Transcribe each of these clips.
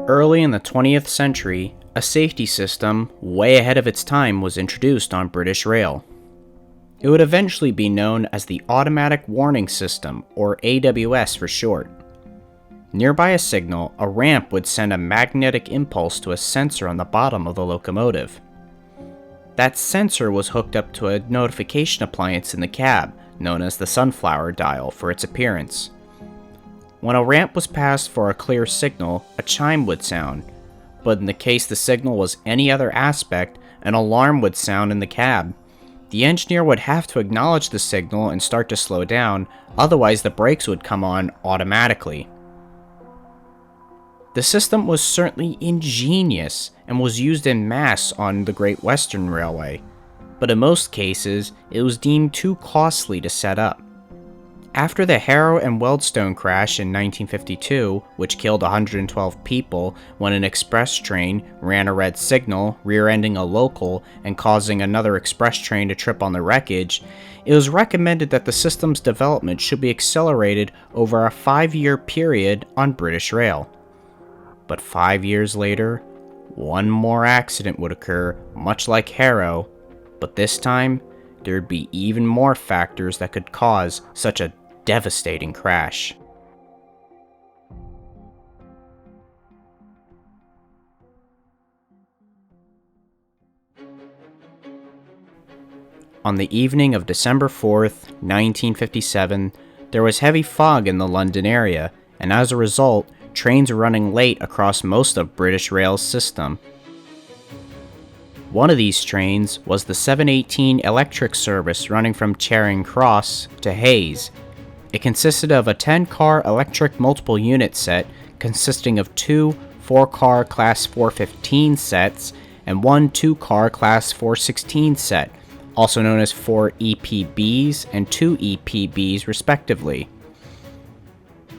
Early in the 20th century, a safety system way ahead of its time was introduced on British Rail. It would eventually be known as the Automatic Warning System, or AWS for short. Nearby a signal, a ramp would send a magnetic impulse to a sensor on the bottom of the locomotive. That sensor was hooked up to a notification appliance in the cab, known as the sunflower dial for its appearance. When a ramp was passed for a clear signal, a chime would sound, but in the case the signal was any other aspect, an alarm would sound in the cab. The engineer would have to acknowledge the signal and start to slow down, otherwise the brakes would come on automatically. The system was certainly ingenious and was used en masse on the Great Western Railway, but in most cases it was deemed too costly to set up. After the Harrow and Wealdstone crash in 1952, which killed 112 people when an express train ran a red signal, rear-ending a local and causing another express train to trip on the wreckage, it was recommended that the system's development should be accelerated over a 5-year period on British Rail. But 5 years later, one more accident would occur, much like Harrow, but this time, there would be even more factors that could cause such a devastating crash. On the evening of December 4th, 1957, there was heavy fog in the London area, and as a result, trains were running late across most of British Rail's system. One of these trains was the 718 electric service running from Charing Cross to Hayes. It consisted of a 10-car electric multiple unit set consisting of two 4-car Class 415 sets and one 2-car Class 416 set, also known as 4 EPBs and 2 EPBs respectively.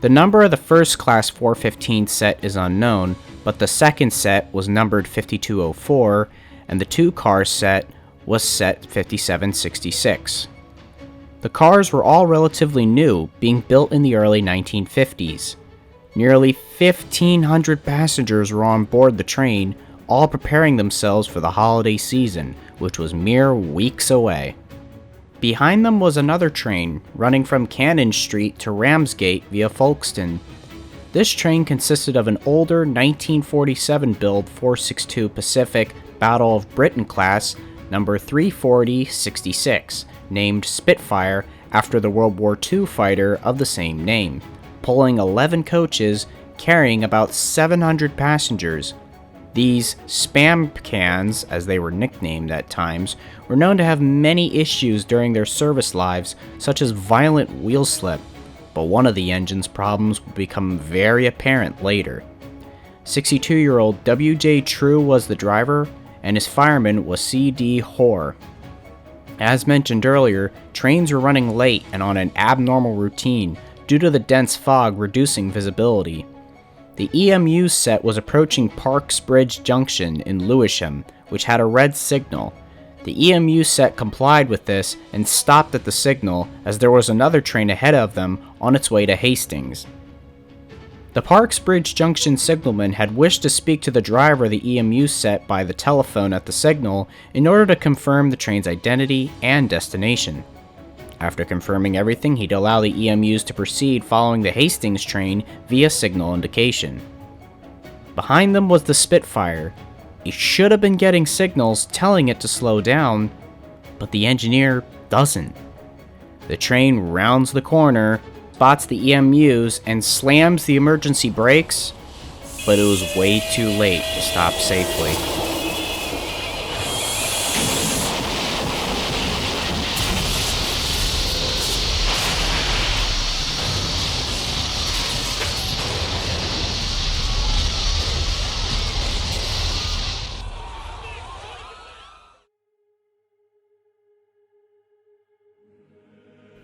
The number of the first Class 415 set is unknown, but the second set was numbered 5204 and the 2-car set was set 5766. The cars were all relatively new, being built in the early 1950s. Nearly 1,500 passengers were on board the train, all preparing themselves for the holiday season, which was mere weeks away. Behind them was another train, running from Cannon Street to Ramsgate via Folkestone. This train consisted of an older 1947 build 462 Pacific Battle of Britain class number 340-66, named Spitfire after the World War II fighter of the same name, pulling 11 coaches carrying about 700 passengers. These spam cans, as they were nicknamed at times, were known to have many issues during their service lives, such as violent wheel slip, but one of the engine's problems would become very apparent later. 62-year-old W.J. True was the driver, and his fireman was C.D. Hoare. As mentioned earlier, trains were running late and on an abnormal routine due to the dense fog reducing visibility. The EMU set was approaching Parks Bridge Junction in Lewisham, which had a red signal. The EMU set complied with this and stopped at the signal as there was another train ahead of them on its way to Hastings. The Parks Bridge Junction signalman had wished to speak to the driver of the EMU set by the telephone at the signal in order to confirm the train's identity and destination. After confirming everything, he'd allow the EMUs to proceed following the Hastings train via signal indication. Behind them was the Spitfire. It should have been getting signals telling it to slow down, but the engineer doesn't. The train rounds the corner, spots the EMUs, and slams the emergency brakes, but it was way too late to stop safely.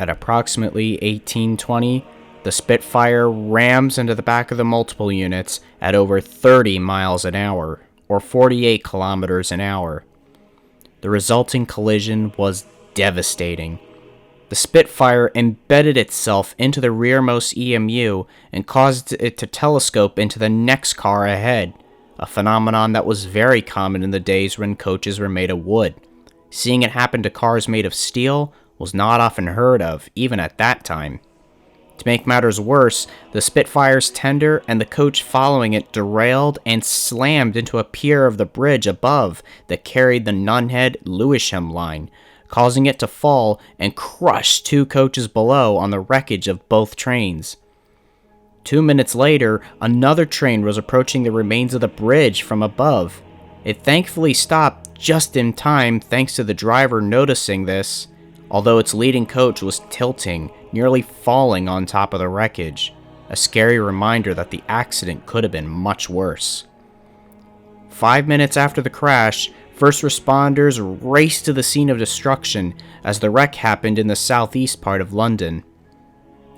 At approximately 1820, the Spitfire rams into the back of the multiple units at over 30 miles an hour, or 48 kilometers an hour. The resulting collision was devastating. The The Spitfire embedded itself into the rearmost EMU and caused it to telescope into the next car ahead, a phenomenon that was very common in the days when coaches were made of wood. Seeing it happen to cars made of steel was not often heard of, even at that time. To make matters worse, the Spitfire's tender and the coach following it derailed and slammed into a pier of the bridge above that carried the Nunhead Lewisham line, causing it to fall and crush 2 coaches below on the wreckage of both trains. 2 minutes later, another train was approaching the remains of the bridge from above. It thankfully stopped just in time thanks to the driver noticing this, although its leading coach was tilting, nearly falling on top of the wreckage, a scary reminder that the accident could have been much worse. 5 minutes after the crash, first responders raced to the scene of destruction as the wreck happened in the southeast part of London.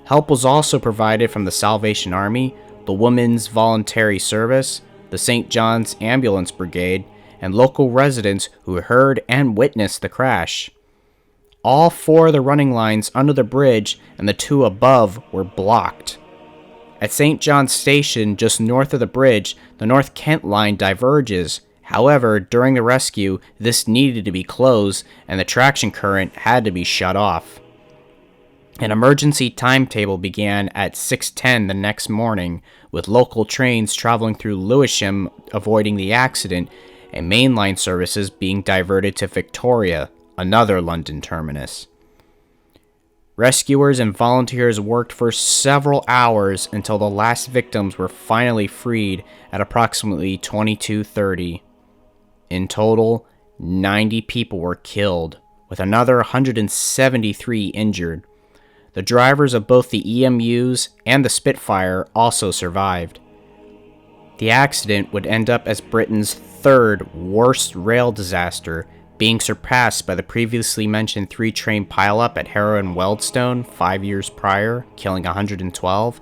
Help was also provided from the Salvation Army, the Women's Voluntary Service, the St. John's Ambulance Brigade, and local residents who heard and witnessed the crash. All 4 of the running lines under the bridge and the 2 above were blocked. At St. John's Station, just north of the bridge, the North Kent line diverges. However, during the rescue, this needed to be closed and the traction current had to be shut off. An emergency timetable began at 6:10 the next morning, with local trains traveling through Lewisham avoiding the accident and mainline services being diverted to Victoria, another London terminus. Rescuers and volunteers worked for several hours until the last victims were finally freed at approximately 22:30. In total, 90 people were killed, with another 173 injured. The drivers of both the EMUs and the Spitfire also survived. The accident would end up as Britain's 3rd worst rail disaster, being surpassed by the previously mentioned 3-train pileup at Harrow and Wealdstone 5 years prior, killing 112,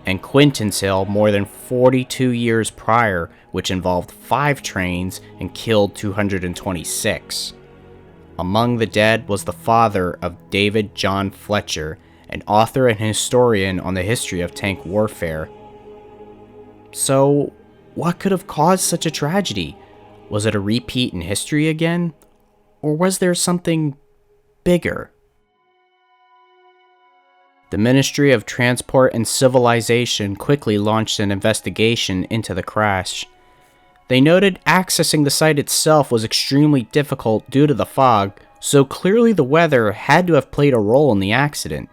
and Quinton's Hill more than 42 years prior, which involved 5 trains and killed 226. Among the dead was the father of David John Fletcher, an author and historian on the history of tank warfare. So, what could have caused such a tragedy? Was it a repeat in history again? Or was there something bigger? The Ministry of Transport and Civilization quickly launched an investigation into the crash. They noted accessing the site itself was extremely difficult due to the fog, so clearly the weather had to have played a role in the accident.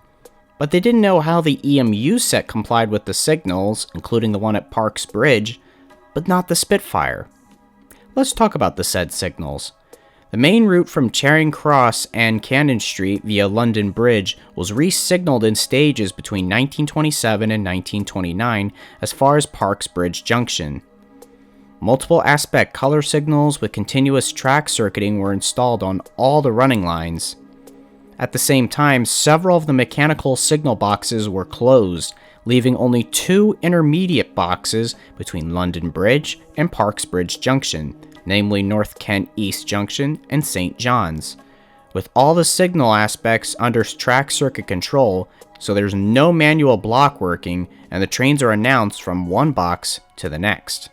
But they didn't know how the EMU set complied with the signals, including the one at Parks Bridge, but not the Spitfire. Let's talk about the said signals. The main route from Charing Cross and Cannon Street via London Bridge was re-signaled in stages between 1927 and 1929 as far as Parks Bridge Junction. Multiple aspect color signals with continuous track circuiting were installed on all the running lines. At the same time, several of the mechanical signal boxes were closed, leaving only 2 intermediate boxes between London Bridge and Parks Bridge Junction, namely North Kent East Junction and St. John's, with all the signal aspects under track circuit control, so there's no manual block working and the trains are announced from one box to the next.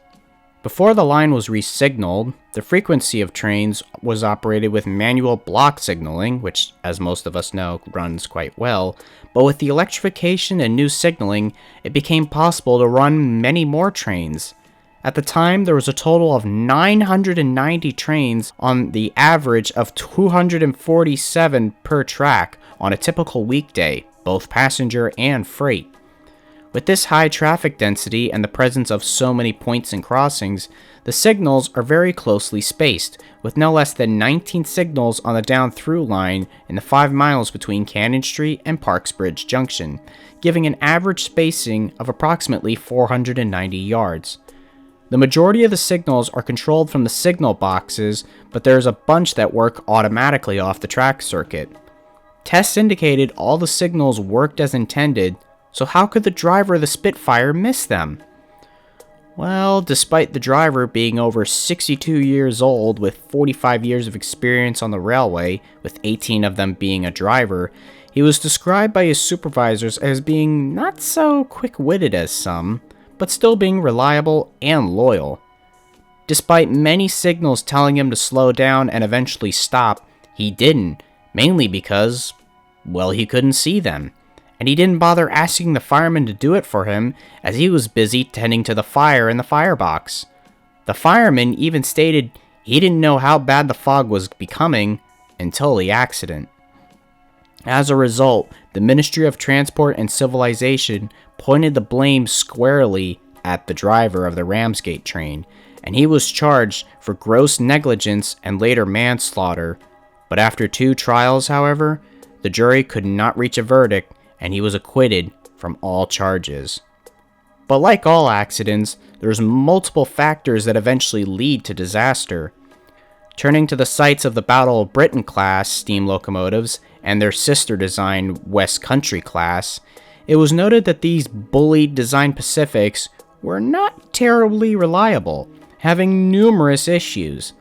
Before the line was re-signaled, the frequency of trains was operated with manual block signaling, which, as most of us know, runs quite well, but with the electrification and new signaling, it became possible to run many more trains. At the time, there was a total of 990 trains on the average of 247 per track on a typical weekday, both passenger and freight. With this high traffic density and the presence of so many points and crossings, the signals are very closely spaced, with no less than 19 signals on the down-through line in the 5 miles between Cannon Street and Parks Bridge Junction, giving an average spacing of approximately 490 yards. The majority of the signals are controlled from the signal boxes, but there's a bunch that work automatically off the track circuit. Tests indicated all the signals worked as intended, so how could the driver of the Spitfire miss them? Well, despite the driver being over 62 years old with 45 years of experience on the railway, with 18 of them being a driver, he was described by his supervisors as being not so quick-witted as some, but still being reliable and loyal. Despite many signals telling him to slow down and eventually stop, he didn't, mainly because, well, he couldn't see them. And he didn't bother asking the fireman to do it for him, as he was busy tending to the fire in the firebox. The fireman even stated he didn't know how bad the fog was becoming until the accident. As a result, the Ministry of Transport and Civilization pointed the blame squarely at the driver of the Ramsgate train, and he was charged for gross negligence and later manslaughter. But after 2 trials, however, the jury could not reach a verdict, and he was acquitted from all charges. But like all accidents, there's multiple factors that eventually lead to disaster. Turning to the sites of the Battle of Britain class steam locomotives and their sister design West Country class, it was noted that these bullied design Pacifics were not terribly reliable, having numerous issues.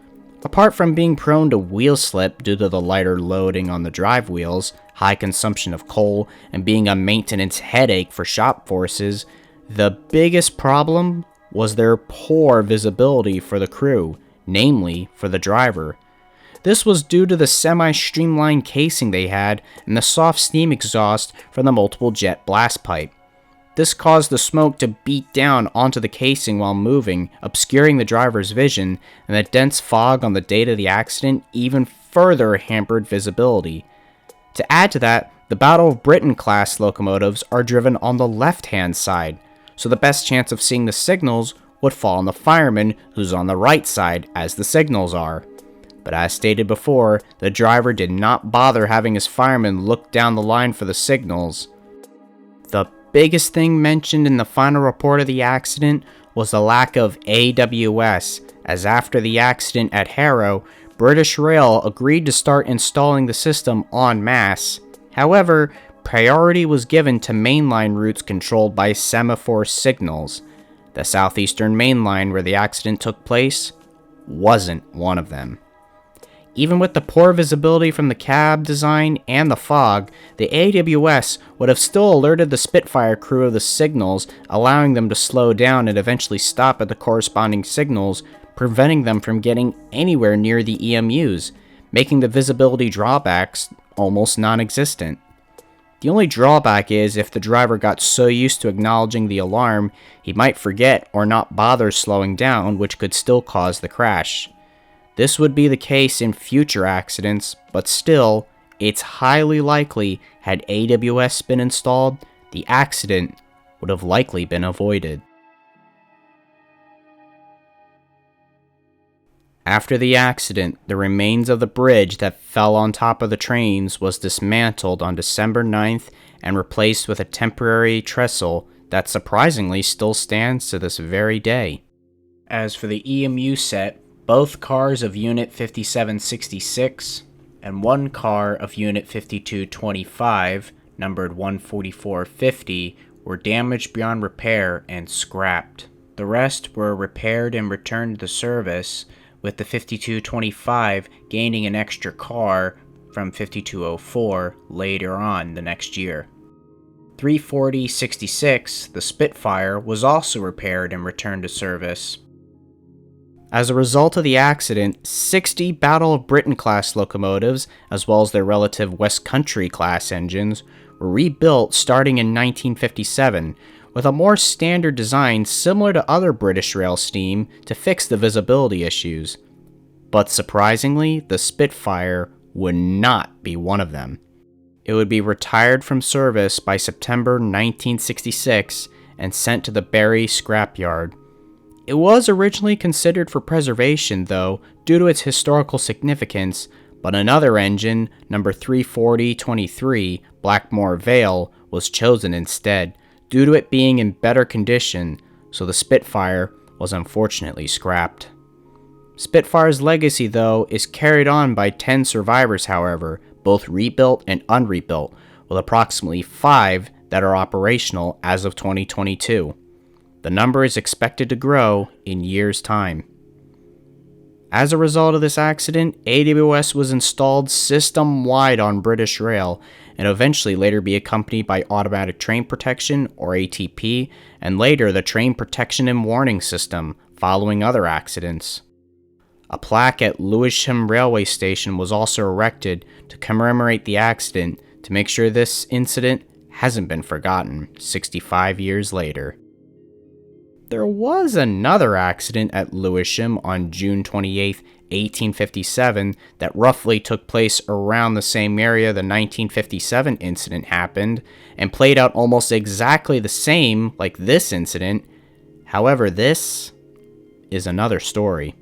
Apart from being prone to wheel slip due to the lighter loading on the drive wheels, high consumption of coal, and being a maintenance headache for shop forces, the biggest problem was their poor visibility for the crew, namely for the driver. This was due to the semi-streamlined casing they had and the soft steam exhaust from the multiple jet blast pipe. This caused the smoke to beat down onto the casing while moving, obscuring the driver's vision, and the dense fog on the date of the accident even further hampered visibility. To add to that, the Battle of Britain class locomotives are driven on the left-hand side, so the best chance of seeing the signals would fall on the fireman who's on the right side, as the signals are. But as stated before, the driver did not bother having his fireman look down the line for the signals. The biggest thing mentioned in the final report of the accident was the lack of AWS, as after the accident at Harrow, British Rail agreed to start installing the system en masse. However, priority was given to mainline routes controlled by semaphore signals. The southeastern mainline where the accident took place wasn't one of them. Even with the poor visibility from the cab design and the fog, the AWS would have still alerted the Spitfire crew of the signals, allowing them to slow down and eventually stop at the corresponding signals, preventing them from getting anywhere near the EMUs, making the visibility drawbacks almost non-existent. The only drawback is if the driver got so used to acknowledging the alarm, he might forget or not bother slowing down, which could still cause the crash. This would be the case in future accidents, but still, it's highly likely had AWS been installed, the accident would have likely been avoided. After the accident, the remains of the bridge that fell on top of the trains was dismantled on December 9th and replaced with a temporary trestle that surprisingly still stands to this very day. As for the EMU set, both cars of Unit 5766 and one car of Unit 5225, numbered 14450, were damaged beyond repair and scrapped. The rest were repaired and returned to service, with the 5225 gaining an extra car from 5204 later on the next year. 34066, the Spitfire, was also repaired and returned to service. As a result of the accident, 60 Battle of Britain class locomotives, as well as their relative West Country class engines, were rebuilt starting in 1957, with a more standard design similar to other British Rail steam to fix the visibility issues. But surprisingly, the Spitfire would not be one of them. It would be retired from service by September 1966 and sent to the Bury scrapyard. It was originally considered for preservation, though, due to its historical significance, but another engine, number 34023, Blackmore Vale, was chosen instead, due to it being in better condition, so the Spitfire was unfortunately scrapped. Spitfire's legacy, though, is carried on by 10 survivors, however, both rebuilt and unrebuilt, with approximately 5 that are operational as of 2022. The number is expected to grow in years' time. As a result of this accident, AWS was installed system-wide on British Rail and eventually later be accompanied by Automatic Train Protection, or ATP, and later the Train Protection and Warning System, following other accidents. A plaque at Lewisham railway station was also erected to commemorate the accident to make sure this incident hasn't been forgotten 65 years later. There was another accident at Lewisham on June 28, 1857 that roughly took place around the same area the 1957 incident happened and played out almost exactly the same like this incident. However, this is another story.